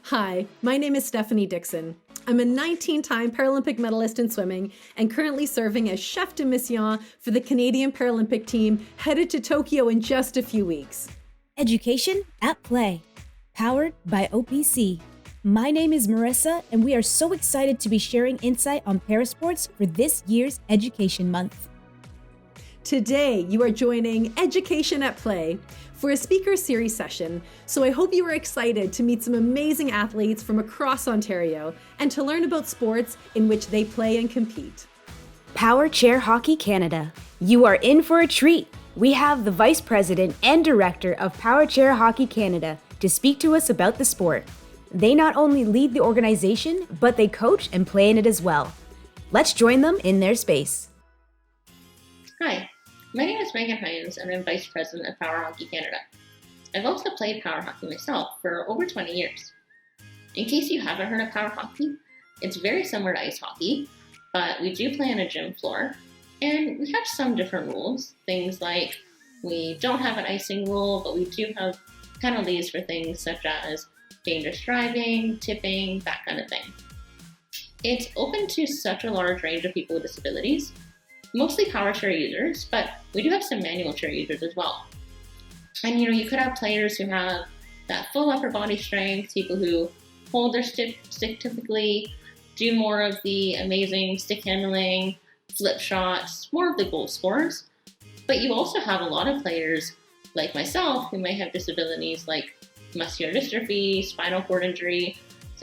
Hi, my name is Stephanie Dixon. I'm a 19-time Paralympic medalist in swimming and currently serving as chef de mission for the Canadian Paralympic team headed to Tokyo in just a few weeks. Education at Play, powered by OPC. My name is Marissa, and we are so excited to be sharing insight on parasports for this year's Education Month. Today, you are joining Education at Play for a speaker series session, so I hope you are excited to meet some amazing athletes from across Ontario and to learn about sports in which they play and compete. Power Chair Hockey Canada. You are in for a treat. We have the Vice President and Director of Power Chair Hockey Canada to speak to us about the sport. They not only lead the organization, but they coach and play in it as well. Let's join them in their space. Hi, my name is Megan Hines and I'm Vice President of Power Hockey Canada. I've also played power hockey myself for over 20 years. In case you haven't heard of power hockey, it's very similar to ice hockey, but we do play on a gym floor, and we have some different rules. Things like we don't have an icing rule, but we do have penalties for things such as dangerous driving, tipping, that kind of thing. It's open to such a large range of people with disabilities, mostly power chair users, but we do have some manual chair users as well. And you could have players who have that full upper body strength, people who hold their stick typically, do more of the amazing stick handling, flip shots, more of the goal scorers. But you also have a lot of players like myself who may have disabilities like muscular dystrophy, spinal cord injury,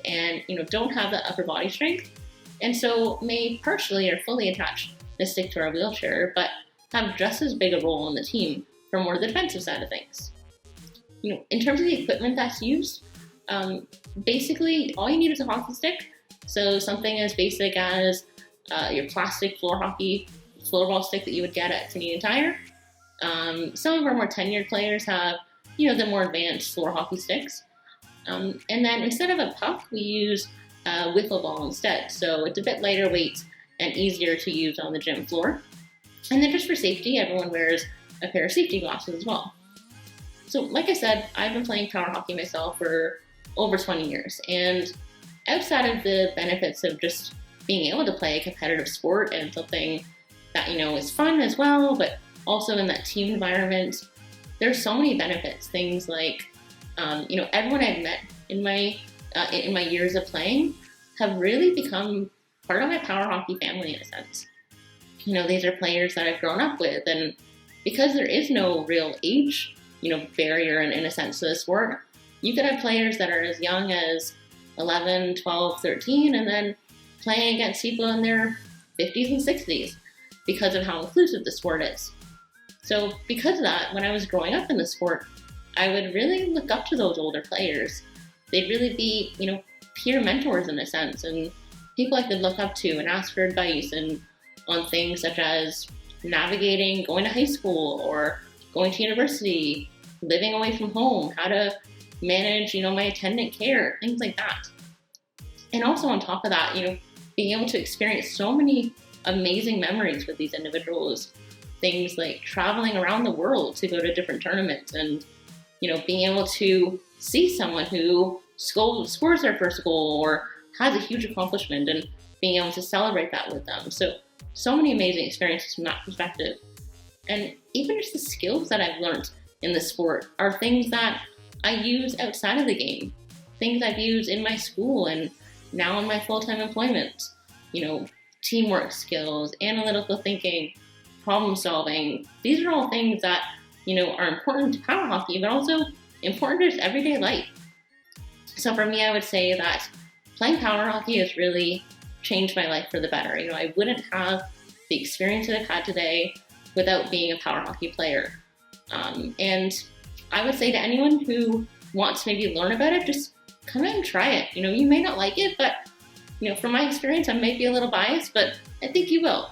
and don't have that upper body strength, and so may partially or fully attach the stick to our wheelchair, but have just as big a role in the team for more of the defensive side of things. In terms of the equipment that's used, basically all you need is a hockey stick. So something as basic as your plastic floorball stick that you would get at Canadian Tire. Some of our more tenured players have, the more advanced floor hockey sticks. And then instead of a puck, we use a wiffle ball instead. So it's a bit lighter weight and easier to use on the gym floor. And then just for safety, everyone wears a pair of safety glasses as well. So like I said, I've been playing power hockey myself for over 20 years. And outside of the benefits of just being able to play a competitive sport and something that, is fun as well, but also in that team environment, there's so many benefits. Things like, everyone I've met in my years of playing have really become part of my power hockey family in a sense. These are players that I've grown up with, and because there is no real age, barrier in a sense to the sport, you could have players that are as young as 11, 12, 13, and then playing against people in their 50s and 60s because of how inclusive the sport is. So because of that, when I was growing up in the sport, I would really look up to those older players. They'd really be, peer mentors in a sense, and people I could look up to and ask for advice and on things such as navigating going to high school or going to university, living away from home, how to manage, my attendant care, things like that. And also on top of that, being able to experience so many amazing memories with these individuals, things like traveling around the world to go to different tournaments and, being able to see someone who scores their first goal or has a huge accomplishment and being able to celebrate that with them. So many amazing experiences from that perspective. And even just the skills that I've learned in the sport are things that I use outside of the game, things I've used in my school and now in my full-time employment. Teamwork skills, analytical thinking, problem solving. These are all things that, are important to power hockey, but also important to just everyday life. So for me, I would say that playing power hockey has really changed my life for the better. I wouldn't have the experience that I've had today without being a power hockey player. And I would say to anyone who wants to maybe learn about it, just come out and try it. You may not like it, but from my experience, I might be a little biased, but I think you will.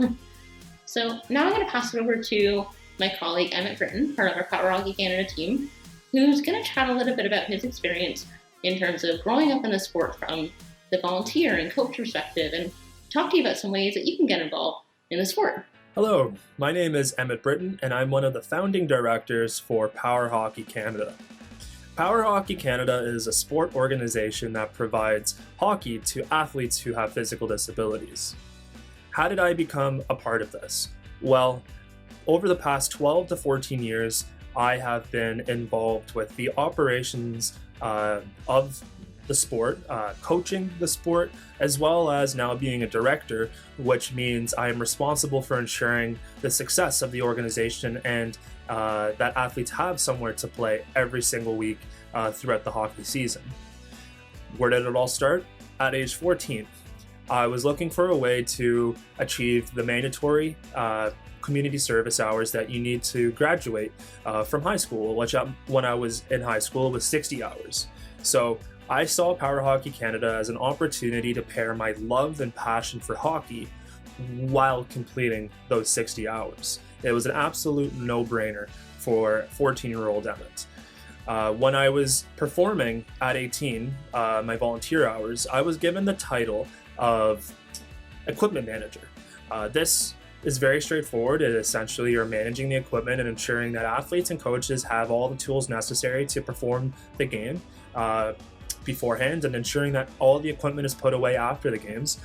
So now I'm going to pass it over to my colleague, Emmett Britton, part of our Power Hockey Canada team, who's going to chat a little bit about his experience in terms of growing up in the sport from the volunteer and coach perspective, and talk to you about some ways that you can get involved in the sport. Hello, my name is Emmett Britton, and I'm one of the founding directors for Power Hockey Canada. Power Hockey Canada is a sport organization that provides hockey to athletes who have physical disabilities. How did I become a part of this? Well, over the past 12 to 14 years, I have been involved with the operations of the sport, coaching the sport, as well as now being a director, which means I am responsible for ensuring the success of the organization and that athletes have somewhere to play every single week throughout the hockey season. Where did it all start? At age 14. I was looking for a way to achieve the mandatory community service hours that you need to graduate from high school, which when I was in high school was 60 hours. So I saw Power Hockey Canada as an opportunity to pair my love and passion for hockey while completing those 60 hours. It was an absolute no-brainer for 14-year-old Emmett. When I was performing at 18, my volunteer hours, I was given the title of equipment manager. This is very straightforward. It essentially you're managing the equipment and ensuring that athletes and coaches have all the tools necessary to perform the game beforehand, and ensuring that all the equipment is put away after the games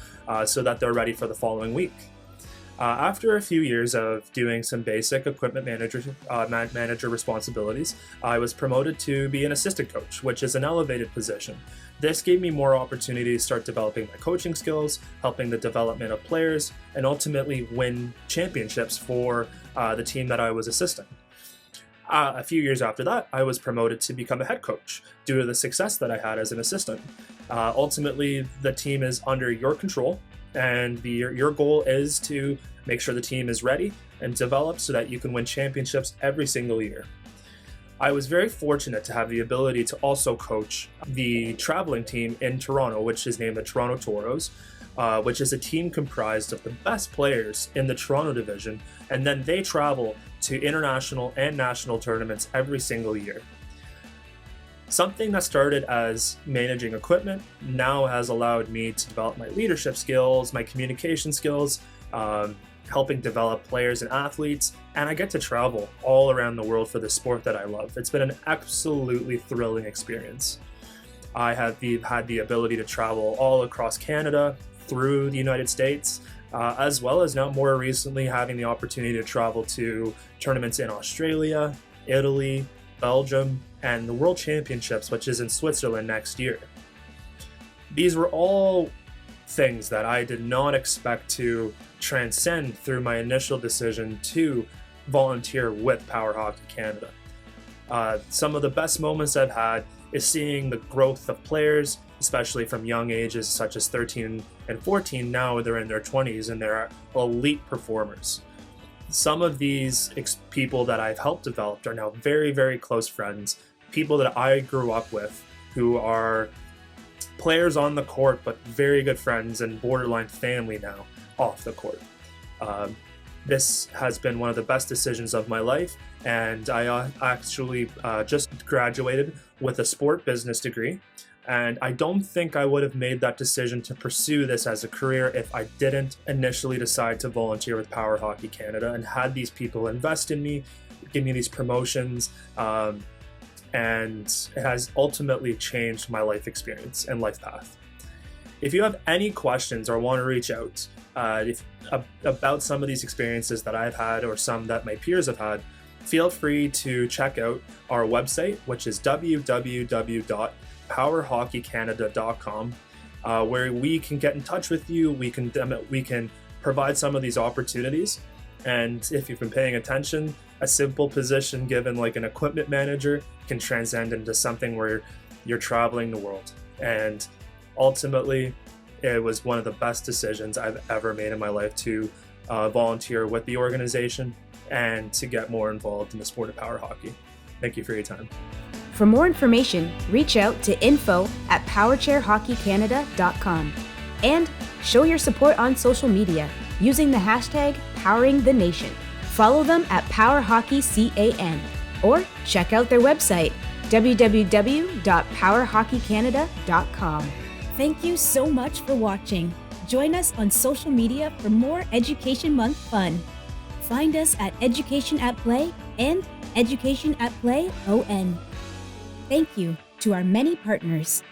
so that they're ready for the following week. After a few years of doing some basic equipment manager responsibilities, I was promoted to be an assistant coach, which is an elevated position. This gave me more opportunity to start developing my coaching skills, helping the development of players, and ultimately win championships for the team that I was assisting. A few years after that, I was promoted to become a head coach due to the success that I had as an assistant. Ultimately, the team is under your control, and your goal is to make sure the team is ready and developed so that you can win championships every single year. I was very fortunate to have the ability to also coach the traveling team in Toronto, which is named the Toronto Toros, which is a team comprised of the best players in the Toronto division, and then they travel to international and national tournaments every single year. Something that started as managing equipment now has allowed me to develop my leadership skills, my communication skills, helping develop players and athletes, and I get to travel all around the world for the sport that I love. It's been an absolutely thrilling experience. I have had the ability to travel all across Canada, through the United States, as well as now more recently having the opportunity to travel to tournaments in Australia, Italy, Belgium, and the World Championships, which is in Switzerland next year. These were all things that I did not expect to transcend through my initial decision to volunteer with Power Hockey Canada. Some of the best moments I've had is seeing the growth of players, especially from young ages such as 13 and 14. Now they're in their 20s and they're elite performers. Some of these people that I've helped develop are now very, very close friends, people that I grew up with who are players on the court, but very good friends and borderline family now off the court. This has been one of the best decisions of my life, and I actually just graduated with a sport business degree, and I don't think I would have made that decision to pursue this as a career if I didn't initially decide to volunteer with Power Hockey Canada and had these people invest in me, give me these promotions, and it has ultimately changed my life experience and life path. If you have any questions or want to reach out about some of these experiences that I've had or some that my peers have had, feel free to check out our website, which is www.powerhockeycanada.com, where we can get in touch with you. We can provide some of these opportunities. And if you've been paying attention, a simple position given like an equipment manager can transcend into something where you're traveling the world. And ultimately, it was one of the best decisions I've ever made in my life to volunteer with the organization and to get more involved in the sport of power hockey. Thank you for your time. For more information, reach out to info@powerchairhockeycanada.com and show your support on social media using the hashtag #PoweringTheNation. Follow them at PowerHockeyCAN or check out their website, www.powerhockeycanada.com. Thank you so much for watching. Join us on social media for more Education Month fun. Find us at Education at Play and Education at Play ON. Thank you to our many partners